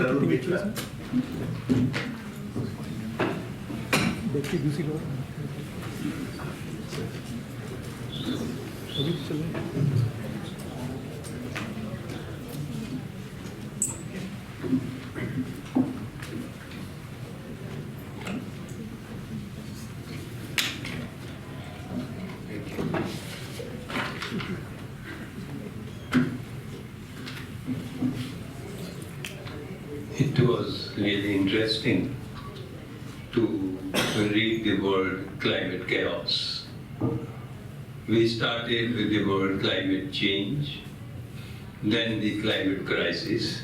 जरूर Mitra. देखिए दूसरी लोग अभी चल रहे हैं। It was really interesting to read the word climate chaos. We started with the word climate change, then the climate crisis,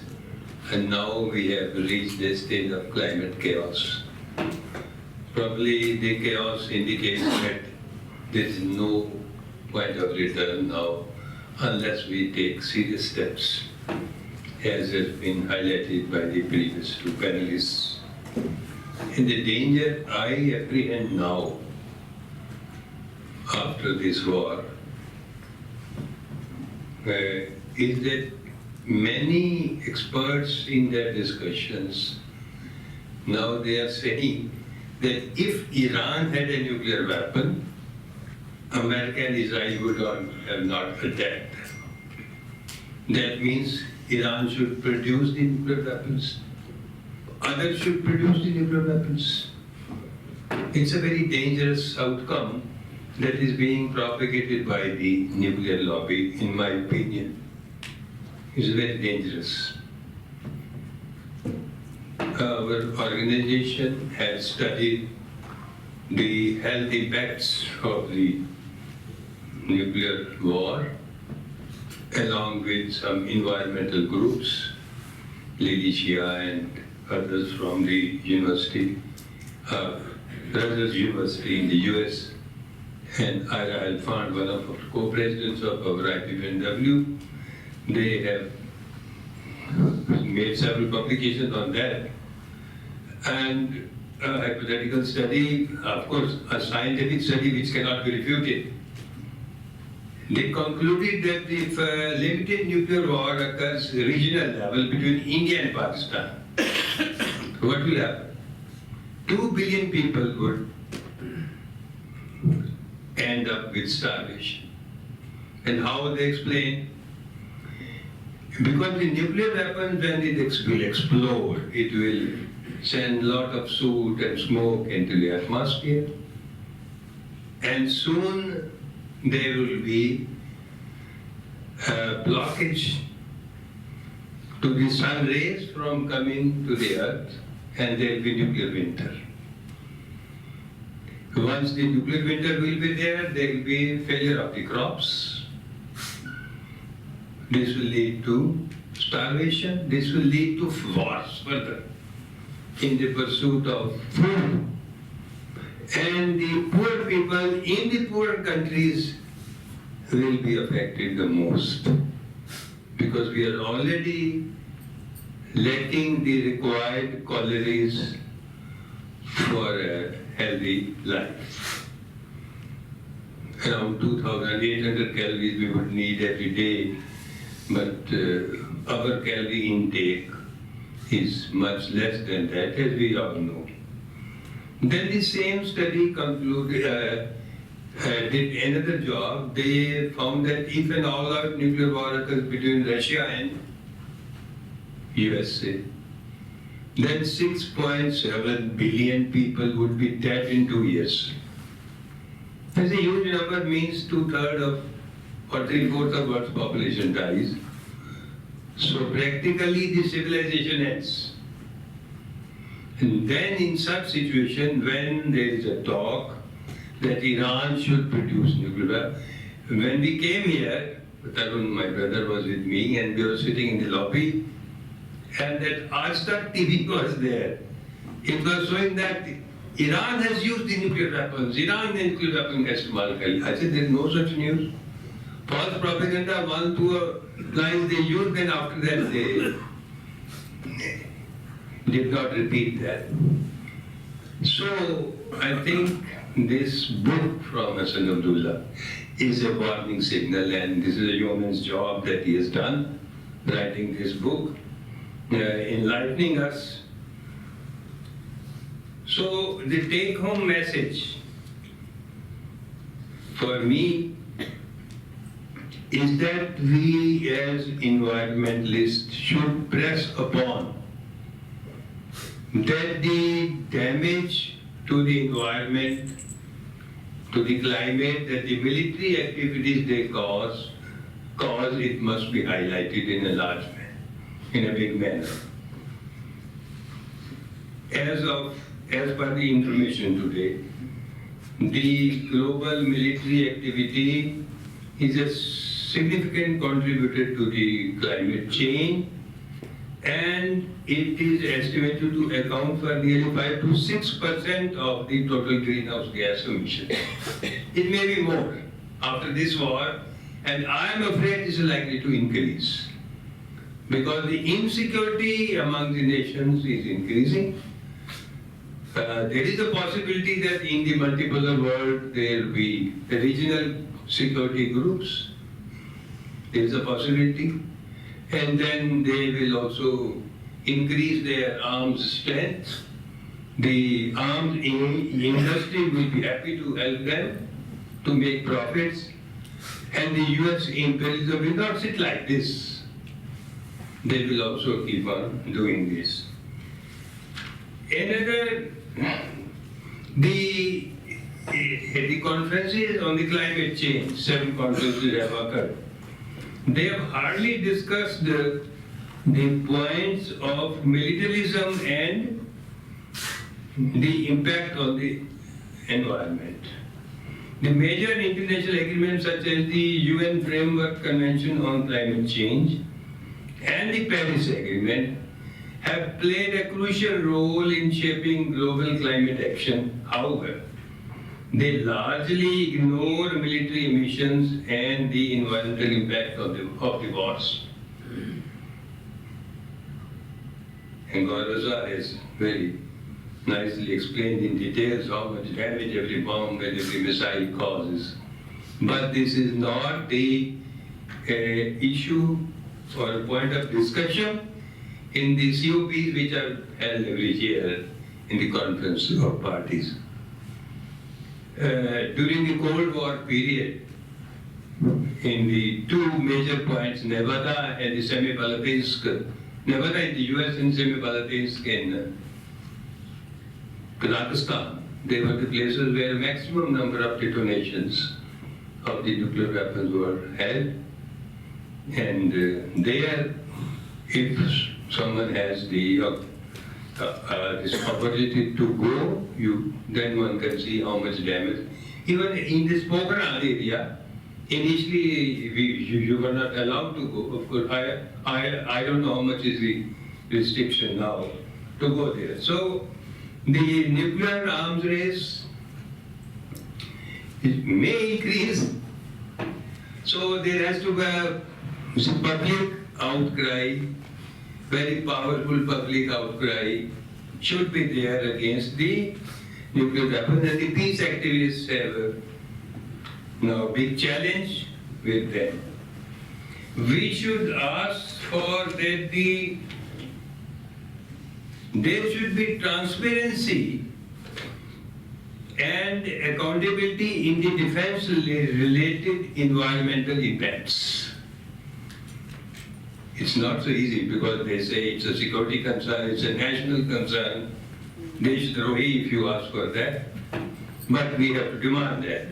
and now we have reached the stage of climate chaos. Probably the chaos indicates that there is no point of return now unless we take serious steps, as has been highlighted by the previous two panelists. And the danger I apprehend now, after this war, is that many experts in their discussions, now they are saying that if Iran had a nuclear weapon, America and Israel would have not attacked. That means Iran should produce the nuclear weapons. Others should produce the nuclear weapons. It's a very dangerous outcome that is being propagated by the nuclear lobby, in my opinion. It's very dangerous. Our organization has studied the health impacts of the nuclear war, along with some environmental groups, Lady Shia and others from the University, Rutgers University in the US, and Ira Alfand, one of our co-presidents of our IPNW. They have made several publications on that. And a hypothetical study, of course, a scientific study which cannot be refuted. They concluded that if a limited nuclear war occurs regional level between India and Pakistan, what will happen? 2 billion people would end up with starvation. And how they explain? Because the nuclear weapon, when it will explode, it will send a lot of soot and smoke into the atmosphere. And soon there will be a blockage to the sun rays from coming to the earth, and there will be nuclear winter. Once the nuclear winter will be there will be failure of the crops. This will lead to starvation. This will lead to wars further in the pursuit of food. And the poor people in the poorer countries will be affected the most, because we are already lacking the required calories for a healthy life. Around 2,800 calories we would need every day, but our calorie intake is much less than that, as we all know. Then the same study concluded, did another job. They found that if an all-out nuclear war occurs between Russia and USA, then 6.7 billion people would be dead in 2 years. That's a huge number, means 2/3 of or 3/4 of Earth's population dies. So practically the civilization ends. And then in such situation, when there is a talk that Iran should produce nuclear weapons, when we came here, Tarun, my brother, was with me, and we were sitting in the lobby, and that Aztec TV was there. It was showing that Iran has used the nuclear weapons. Iran the nuclear weapon has Malkali. I said, there is no such news. False propaganda, 1-2 lines they used, then after that they did not repeat that. So I think this book from Hasan Abdullah is a warning signal, and this is a yeoman's job that he has done, writing this book. enlightening us. So the take-home message for me is that we as environmentalists should press upon that the damage to the environment, to the climate, that the military activities they cause, it must be highlighted in a large manner, in a big manner. As per the information today, the global military activity is a significant contributor to the climate change, and it is estimated to account for nearly 5 to 6% of the total greenhouse gas emissions. It may be more after this war, and I am afraid this is likely to increase because the insecurity among the nations is increasing. There is a possibility that in the multipolar world there will be regional security groups. There is a possibility. And then they will also increase their arms strength. The arms industry will be happy to help them to make profits. And the US imperialism will not sit like this. They will also keep on doing this. Another, the conferences on the climate change, 7 conferences have occurred. They have hardly discussed the points of militarism and the impact on the environment. The major international agreements such as the UN Framework Convention on Climate Change and the Paris Agreement have played a crucial role in shaping global climate action. However, they largely ignore military emissions and the environmental impact of the wars. And Gaurav has very nicely explained in details how much damage every bomb and every missile causes. But this is not the issue or a point of discussion in the COPs which are held every year in the conference of parties. During the Cold War period, in the 2 major points, Nevada and the Semipalatinsk, Nevada in the US and Semipalatinsk in Kazakhstan, they were the places where maximum number of detonations of the nuclear weapons were held. And there, if someone has the this opportunity to go, then one can see how much damage. Even in this Pokhran area, initially you were not allowed to go. Of course, I don't know how much is the restriction now to go there. So the nuclear arms race may increase. So there has to be a public outcry. Very powerful public outcry should be there against the nuclear weapons, and the peace activists have now big challenge with them. We should ask for that there should be transparency and accountability in the defense-related environmental impacts. It's not so easy because they say it's a security concern, it's a national concern. Deshdrohi if you ask for that. But we have to demand that.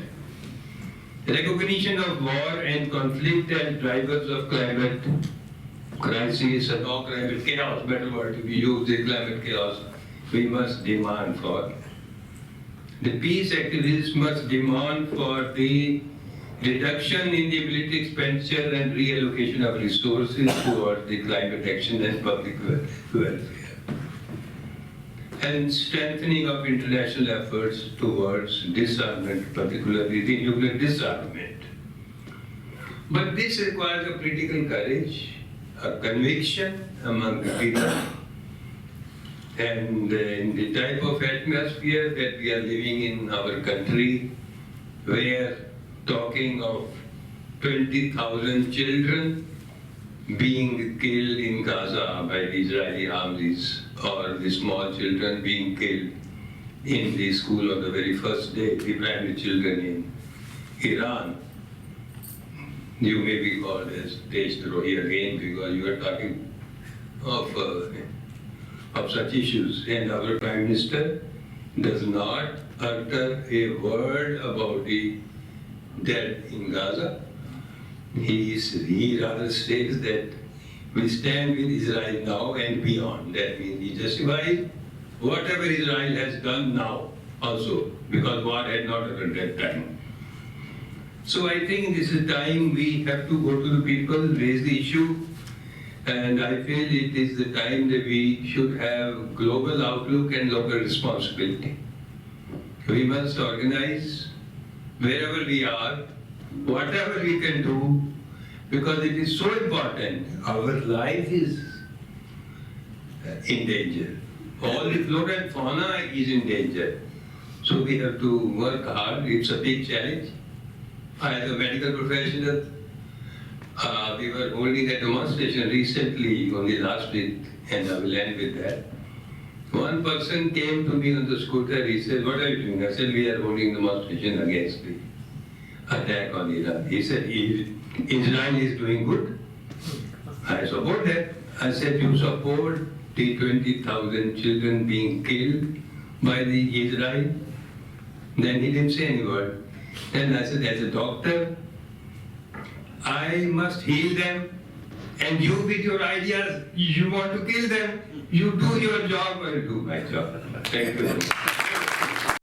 Recognition of war and conflict as drivers of climate crisis and all climate chaos, better word to be used, the climate chaos, we must demand for. The peace activists must demand for the reduction in the military expenditure and reallocation of resources towards the climate action and public welfare. And strengthening of international efforts towards disarmament, particularly the nuclear disarmament. But this requires a political courage, a conviction among the people. And in the type of atmosphere that we are living in our country, where talking of 20,000 children being killed in Gaza by the Israeli armies, or the small children being killed in the school on the very first day, the primary children in Iran, you may be called as Deshdrohi again because you are talking of such issues. And our Prime Minister does not utter a word about the dead in Gaza. He rather states that we stand with Israel now and beyond. That means he justifies whatever Israel has done now also, because war had not happened at that time. So I think this is time we have to go to the people, raise the issue, and I feel it is the time that we should have global outlook and local responsibility. We must organize wherever we are, whatever we can do, because it is so important. Our life is in danger. All the flora and fauna is in danger. So we have to work hard. It's a big challenge. As a medical professional, we were holding a demonstration recently, only last week, and I will end with that. One person came to me on the scooter. He said, "What are you doing?" I said, "We are holding a demonstration against the attack on Iran." He said, "Israel is doing good." I support that. I said, "You support the 20,000 children being killed by the Israel?" Then he didn't say any word. Then I said, "As a doctor, I must heal them, and you with your ideas, you want to kill them. You do your job, I do my job." Thank you.